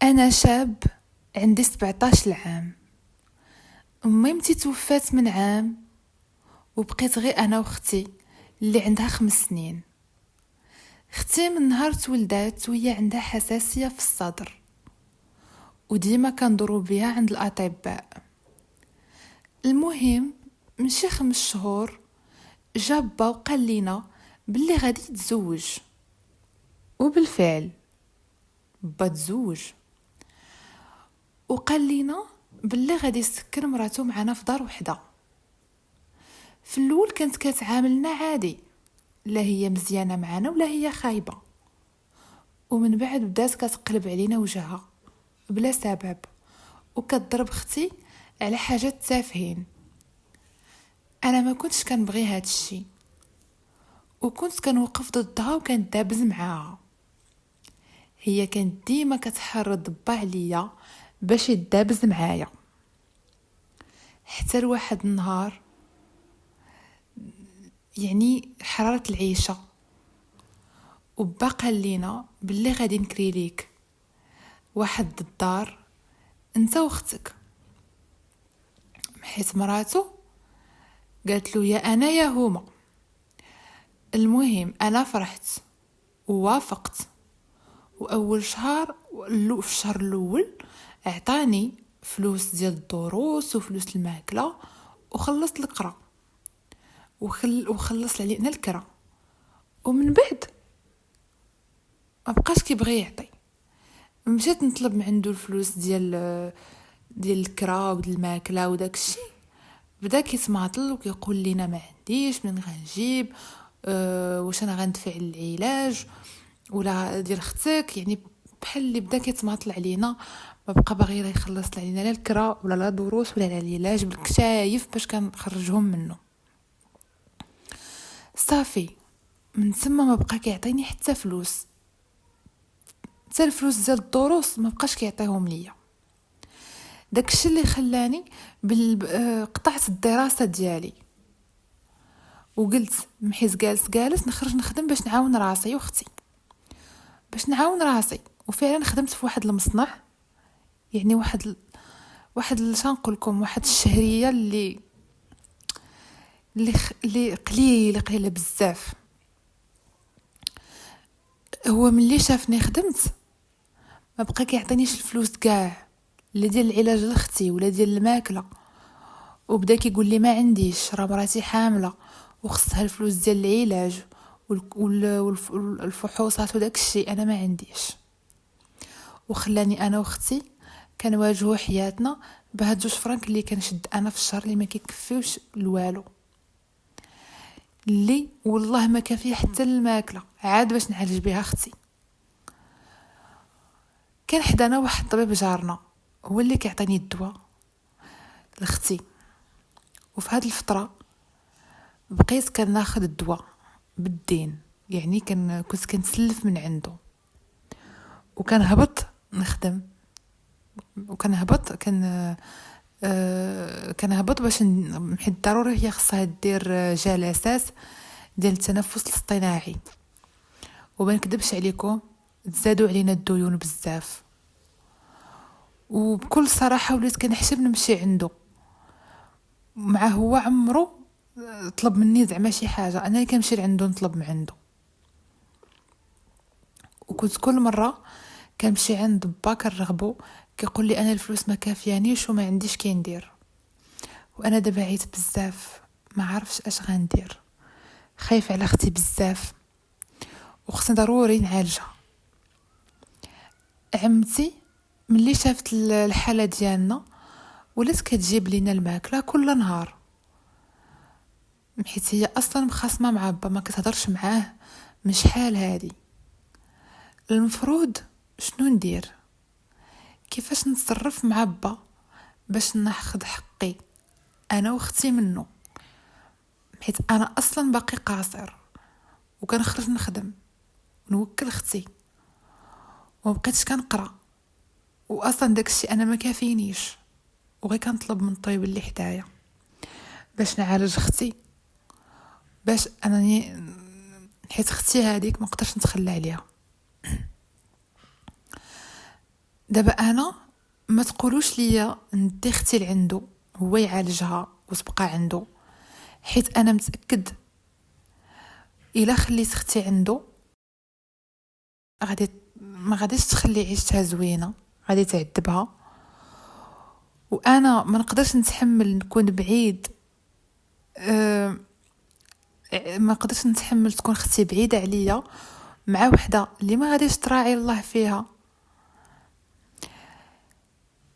أنا شاب عندي 17 عام. ميمتي توفات من عام وبقيت غير أنا وختي اللي عندها 5 سنين. ختي من نهار تولدات وهي عندها حساسية في الصدر، وديما كندورو بيها عند الأطباء. المهم من شي 5 شهور جاب با وقال لينا باللي غادي يتزوج، وبالفعل با تزوج وقال لينا باللي غادي يسكن مراتو معنا في دار وحده. في الاول كانت كتعاملنا عادي، لا هي مزيانه معنا ولا هي خايبه، ومن بعد بدات كتقلب علينا وجهها بلا سبب، وكتضرب اختي على حاجات تافهين. انا ما كنتش كنبغي هاد الشيء، وكنت كنوقف ضدها وكندابز معاها. هي كانت ديما كتحرض با عليا باش يدابز معايا، حتى لواحد النهار يعني حرارة العيشة، وبا قال لينا باللي غادي نكري ليك واحد الدار انت واختك، حيت مراتو قالت له يا انا يا هما. المهم انا فرحت ووافقت، واول شهر في الشهر الاول اعطاني فلوس ديال الدروس وفلوس الماكله وخلصت القرا وخلص علينا الكرا. ومن بعد ما بقاش كيبغي يعطي. مشيت نطلب من عنده الفلوس ديال الكرا وديال الماكله وداك الشيء، بدا كيتماطل وكيقول لينا ما عنديش من غنجيب، واش انا غندفع العلاج ولا ديال اختك. يعني بحال اللي بدا كيتماطل علينا، ما بقى باغي يخلص علينا لا الكرا ولا لا دروس ولا العلاج بالكشايف باش كنخرجهم منه. صافي من ثم ما بقى كيعطيني حتى فلوس، حتى الفلوس ديال الدروس ما بقاش كيعطيهم ليا. داكشي اللي خلاني قطعت الدراسه ديالي، وقلت محيز جالس نخرج نخدم باش نعاون راسي واختي، باش نعاون راسي. وفعلا خدمت في واحد المصنع، يعني واحد شنقول لكم، واحد الشهريه اللي قليله بزاف. هو ملي شافني خدمت ما بقى كيعطينيش الفلوس كاع، لا ديال العلاج لاختي ولا ديال الماكله، وبدا كيقول لي ما عنديش، راه مراتي حامله وخصها الفلوس ديال العلاج والفحوصات وداك الشيء، انا ما عنديش. وخلاني انا واختي كنواجهوا حياتنا بهاد 2 فرانك اللي كنشد انا في الشهر، اللي ما كيكفيوش لوالو، اللي والله ما كافيه حتى الماكله عاد باش نعالج بها اختي. كان حدانا واحد الطبيب جارنا هو اللي كيعطيني الدواء لاختي، وفي هاد الفتره بقيت كناخذ الدواء بالدين. يعني كنت كنسلف من عنده، وكنهبط نخدم، وكنهبط كنهبط باش حيت ضروري هي خصها دير جلسات ديال التنفس الاصطناعي. وما نكذبش عليكم تزادوا علينا الديون بزاف، وبكل صراحه وليت كنحشم نمشي عنده. مع هو عمرو طلب مني زعما شي حاجه، انا اللي كنمشي لعنده نطلب من عنده. وكنت كل مره كنمشي عند با كنرغبو كيقول لي انا الفلوس ما كافيانيش وما عنديش كي ندير. وانا دابا عيت بزاف، ما عارفش اش غندير، خايف على اختي بزاف وخصني ضروري نعالجها. عمتي ملي شافت الحاله ديالنا ولات كتجيب لينا الماكله كل نهار، حيت هي اصلا مخاصمه مع با، ما كتهضرش معاه من شحال هادي. المفروض شنو ندير؟ كيفاش نتصرف مع با باش ناخذ حقي انا واختي منه؟ حيت انا اصلا باقي قاصر وكنخرج نخدم نوكل اختي ومبقيتش كنقرا، واصلا داكشي انا ما كافينيش، وغير كنطلب من الطبيب اللي حدايا باش نعالج اختي، باش انني حيت اختي هذيك ما نقدرش نتخلى عليها. دابا انا ما تقولوش ليا ندي اختي لعندو هو يعالجها وتبقى عنده، حيت انا متاكد الا خليت اختي عنده غادي ما غاديش تخلي عيشتها زوينه، غادي تعذبها. وانا ما نقدرش نتحمل نكون بعيد، ما نقدرش نتحمل تكون اختي بعيده عليا مع وحده اللي ما غاديش تراعي الله فيها.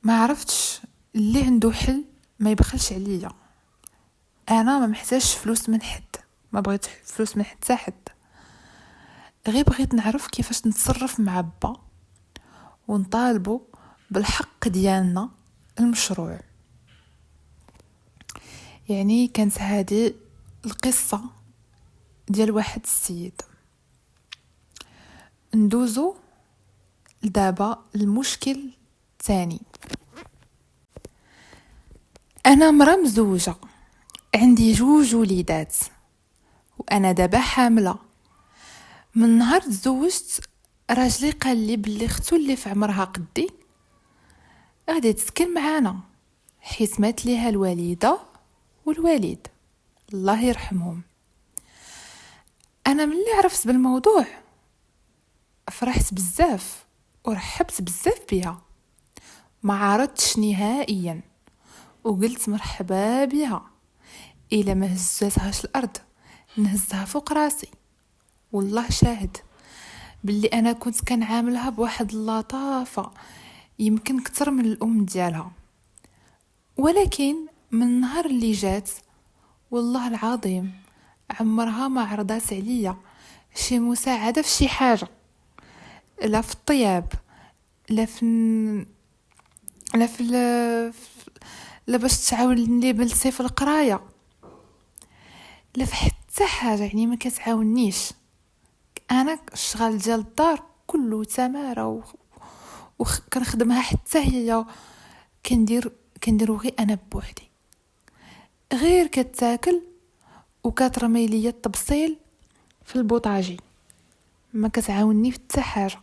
ما عرفتش اللي عنده حل ما يبخلش عليا. انا ما محتاجش فلوس من حد، ما بغيت فلوس من حتى حد، غير بغيت نعرف كيفاش نتصرف مع با ونطالبه بالحق ديالنا المشروع. يعني كانت هذه القصة ديال واحد السيد. ندوزو دابا المشكل الثاني. انا مرا مزوجة، عندي 2 وليدات، وانا دابا حاملة. من نهار تزوجت راجلي قال لي بلي اختو اللي في عمرها قدي غادي تسكن معانا، حيت مات ليها الوالده والوالد الله يرحمهم. انا ملي عرفت بالموضوع فرحت بزاف ورحبت بزاف بها، ما عارضتش نهائيا وقلت مرحبا بها. الا ما هزتهاش الارض نهزها فوق راسي. والله شاهد باللي انا كنت كنعاملها بواحد اللطافه يمكن كتر من الام ديالها. ولكن من النهار اللي جات والله العظيم عمرها ما عرضات عليا شي مساعده في شي حاجه، لا في الطياب، لا في لا في لا باش تعاوني بلسي في القرايه، لا في حتى حاجه. يعني ما كتعاونيش. انا الشغل ديال الدار كله تماره وكنخدمها حتى هي، كنديرو غير انا بوحدي، غير كتاكل وكترمي ليا الطبسيل في البوطاجي، ما كتعاونني في حتى حاجه.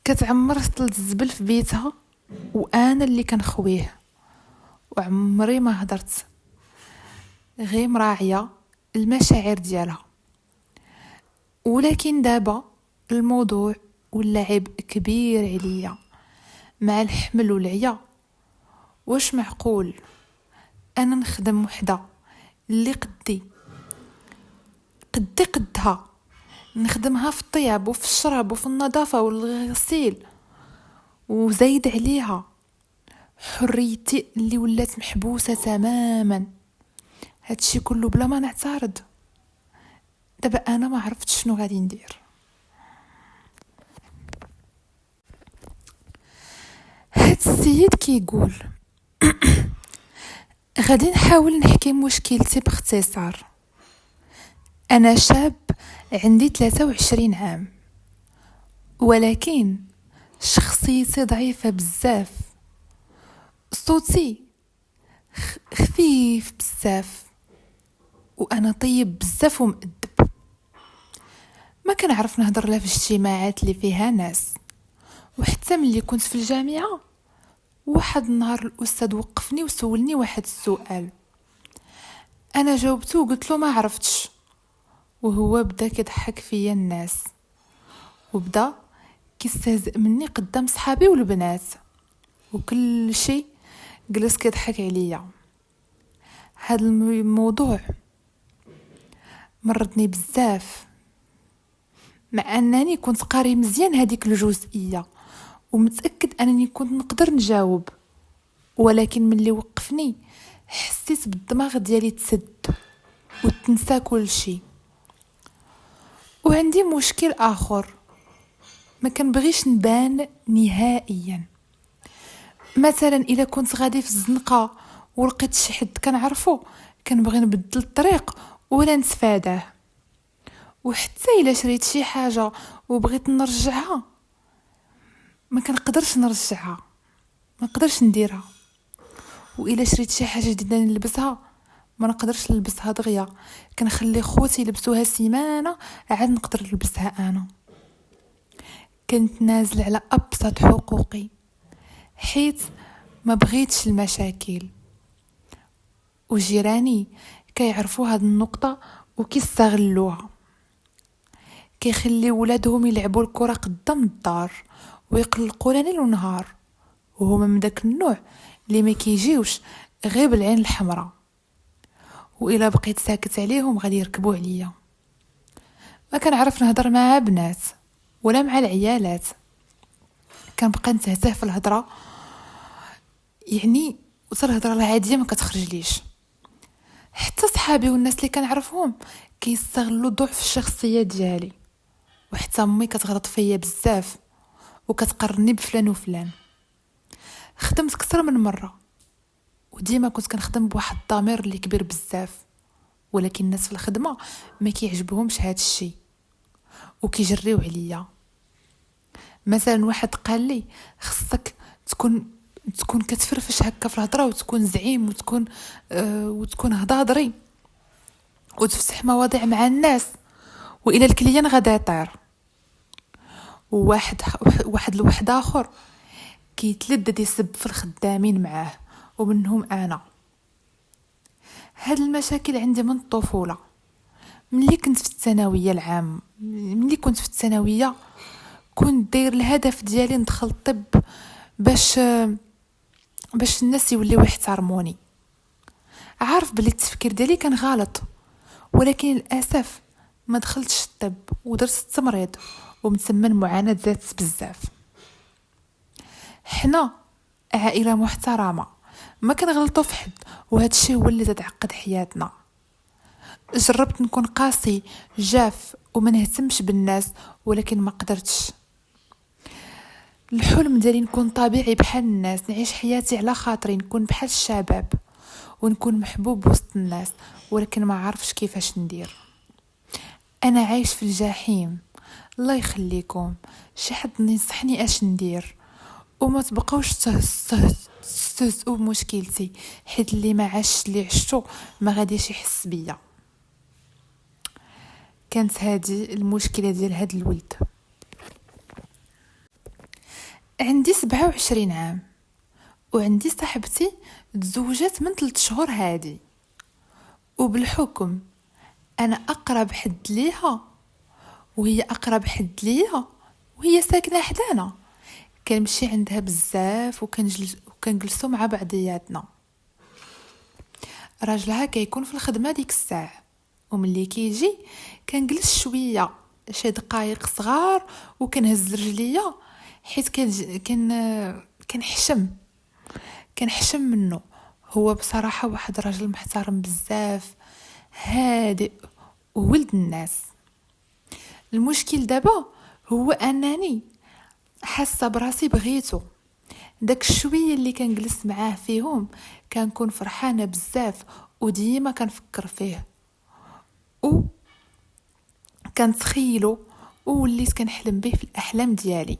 كتعمر سطل الزبل في بيتها وانا اللي كنخويه، وعمري ما هضرت، غير مراعيه المشاعر ديالها. ولكن دابا الموضوع ولا عيب كبير عليا مع الحمل والعيا. واش معقول انا نخدم وحده اللي قدها، نخدمها في الطياب وفي الشرب وفي النظافه والغسيل، وزايد عليها حريتي اللي ولات محبوسه تماما. هادشي كله بلا ما نعترض. دابا انا ما عرفتش شنو غادي ندير. هاد السيد كيقول غادي نحاول نحكي مشكلتي باختصار. انا شاب عندي 23 عام، ولكن شخصيتي ضعيفة بزاف، صوتي خفيف بزاف، وانا طيب بزاف ومؤدب. ما كنعرف نهضر لا في اجتماعات اللي فيها ناس. وحتى ملي كنت في الجامعة واحد النهار الاستاذ وقفني وسولني واحد السؤال، انا جاوبته وقلت له ما عرفتش، وهو بدا كيضحك فيا الناس وبدا كيستهزئ مني قدام صحابي والبنات وكل شيء، جلس كيضحك عليا. هذا الموضوع مرضني بزاف، مع انني كنت قاري مزيان هذيك الجزئيه ومتاكد انني كنت نقدر نجاوب. ولكن ملي وقفني حسيت بالدماغ ديالي تسد وتنسى كل شيء. وعندي مشكل اخر، ما كنبغيش نبان نهائيا. مثلا اذا كنت غادي في الزنقه ولقيت شي حد كنعرفو كنبغي نبدل الطريق ولا نتفاداه. وحتى الا شريت شي حاجه وبغيت نرجعها ما كنقدرش نرجعها، ما نقدرش نديرها. والا شريت شي حاجه جديده نلبسها ما نقدرش نلبسها دغيا، كنخلي خوتي يلبسوها سيمانه عاد نقدر نلبسها انا. كنت نازل على ابسط حقوقي، حيت ما بغيتش المشاكل. وجيراني كيعرفوا هاد النقطة وكيستغلوها، كيخليو ولادهم يلعبوا الكرة قدام الدار ويقلقوا ليل ونهار، وهما من داك النوع اللي ما كيجيوش غير بالعين الحمراء، والا بقيت ساكت عليهم غادي يركبوا عليا. ما كنعرف نهضر مع بنات ولا مع العيالات، كنبقى نتهته في الهضره، يعني وصل الهضره العاديه ما كتخرجليش. حتى صحابي والناس اللي كنعرفهم كيستغلوا ضعف الشخصيه ديالي، وحتى امي كتغلط فيا بزاف وكتقرني بفلان وفلان. خدمت اكثر من مره، وديما كنت كنخدم بواحد الضمير اللي كبير بزاف، ولكن الناس في الخدمه ما كيعجبهمش هذا الشيء وكيجريو عليا. مثلا واحد قال لي خصك تكون كتفرفش هكا في الهضره، وتكون زعيم، وتكون هضاضري، وتفتح مواضيع مع الناس، والى الكليان غدا يطير. واحد الواحد اخر كيتلذذ يسب في الخدامين معاه، ومنهم انا. هاد المشاكل عندي من الطفوله، ملي كنت في الثانويه العام. ملي كنت في الثانويه كنت داير الهدف ديالي ندخل الطب باش الناس يوليو يحترموني. عارف بلي التفكير ديالي كان غلط، ولكن للاسف ما دخلتش الطب ودرت التمريض، ومتسمى المعاناه ذات بزاف. حنا عائله محترمه، ما كنغلطوا في حد، وهذا الشيء هو اللي تتعقد حياتنا. جربت نكون قاسي جاف وما نهتمش بالناس، ولكن ما قدرتش. الحلم ديالي نكون طبيعي بحال الناس، نعيش حياتي على خاطري، نكون بحال الشباب ونكون محبوب وسط الناس، ولكن ما عارفش كيفاش ندير. انا عايش في الجحيم. الله يخليكم شي حد ينصحني اش ندير، وما تبقاوش تستهزئوا بمشكلتي، حيت اللي ما عاش اللي عشتو ما غاديش يحس بيا. كانت هذه المشكله ديال هاد الولد. عندي 27 عام، وعندي صاحبتي تزوجت من 3 شهور هادي، وبالحكم انا اقرب حد ليها وهي اقرب حد ليا، وهي ساكنه حدانا. كنمشي عندها بزاف وكنجلسوا مع بعضياتنا. راجلها كيكون في الخدمه ديك الساعه، وملي كيجي كنجلس شويه شي دقائق صغار وكنهز رجليا، حيت كنحشم منه. هو بصراحه واحد راجل محترم بزاف، هادئ وولد الناس. المشكل دابا هو انني حاسه براسي بغيتو. داك الشويه اللي كنجلس معاه فيهم كنكون فرحانه بزاف، وديما كنفكر فيه كنتخيلو، ووليت كنحلم به في الاحلام ديالي.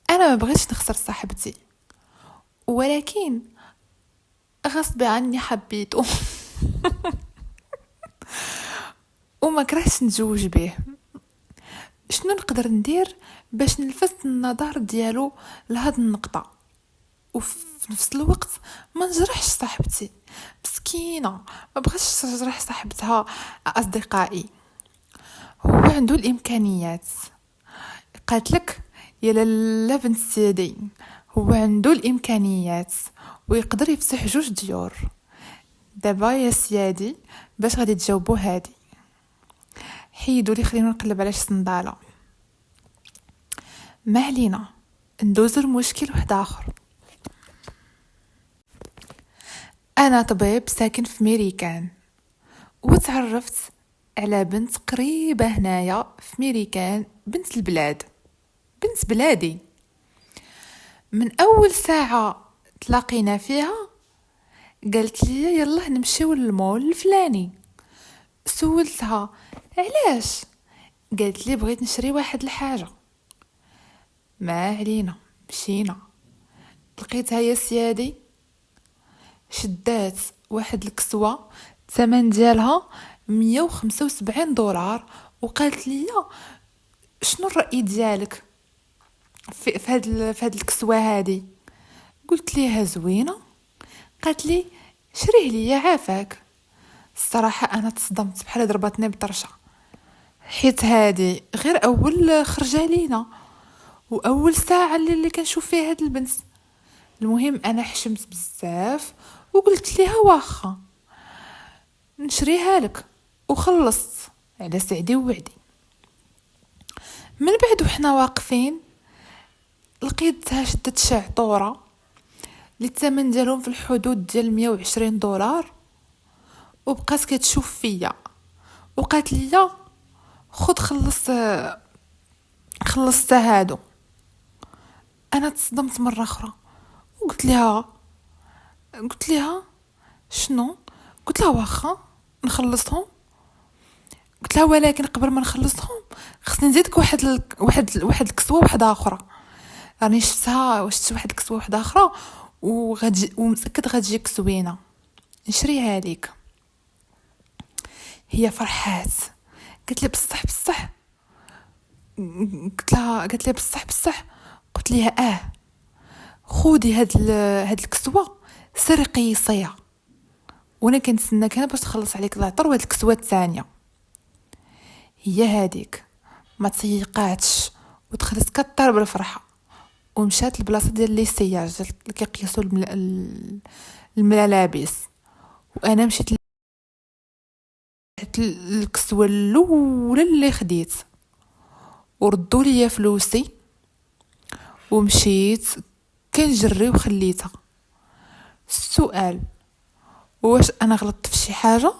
انا ما بغيتش نخسر صاحبتي، ولكن غصب عني حبيته وما كرهتش نتزوج به. شنو نقدر ندير باش نلفت النظر ديالو لهاد النقطه، وفي نفس الوقت ما نجرحش صاحبتي مسكينه؟ ما بغيتش نجرح صاحبتها. اصدقائي، هو عنده الامكانيات، قالت لك يا لاله بنت سيدي، هو عنده الامكانيات ويقدر يفتح 2 ديور. دابا يا سيادي باش غادي تجاوبوا هادي؟ حيدوا لي، خلينا نقلب على شي صنداله. ما علينا، ندوزو لمشكل واحد اخر. انا طبيب ساكن في ميريكان، وتعرفت على بنت قريبه هنايا في ميريكان، بنت البلاد، بنت بلادي. من اول ساعه تلاقينا فيها قالت لي يلا نمشيو للمول الفلاني. سولتها علاش؟ قالت لي بغيت نشري واحد الحاجه. ما علينا، مشينا. لقيتها يا سيادي شدات واحد الكسوه الثمن ديالها $175، وقالت لي شنو الرأي ديالك في هاد الكسوة هادي؟ قلت ليها زوينة. قالت لي شريه ليا عافاك. الصراحة انا تصدمت بحال ضربتني بطرشة، حيت هادي غير اول خرجة لينا واول ساعة اللي كنشوف فيها هاد البنت. المهم انا حشمت بزاف وقلت ليها واخا نشريها لك، وخلصت على سعدي ووعدي. من بعد وحنا واقفين لقيتها شدت شعطورة اللي الثمن ديالهم في الحدود ديال 120 دولار، وبقات كتشوف فيا وقالت لي خد خلصت هادو. انا تصدمت مره اخرى وقلت لها شنو؟ قلت لها واخا نخلصهم. قلت لها ولكن قبل ما نخلصهم خصني نزيدك واحد الكسوه واحده اخرى. راني شفت واحد الكسوه واحده اخرى ومتاكد غتجيك زوينه، نشريها ليك. هي فرحات، قالت لي بصح. قالت لي بصح. قلت لها خودي هاد الكسوه سيري قيسيها، وانا كنتسناك هنا باش تخلص عليك العطر وهاد الكسوه الثانيه. هي هاديك ما تسيقاتش ودخلت كطير بالفرحه ومشات لبلاصه ديال لي سياج اللي كيقيسوا الملابس. وانا مشيت الكسوه الاولى اللي خديت وردوا لي فلوسي، ومشيت كنجري وخليتها. السؤال واش انا غلطت في شي حاجه؟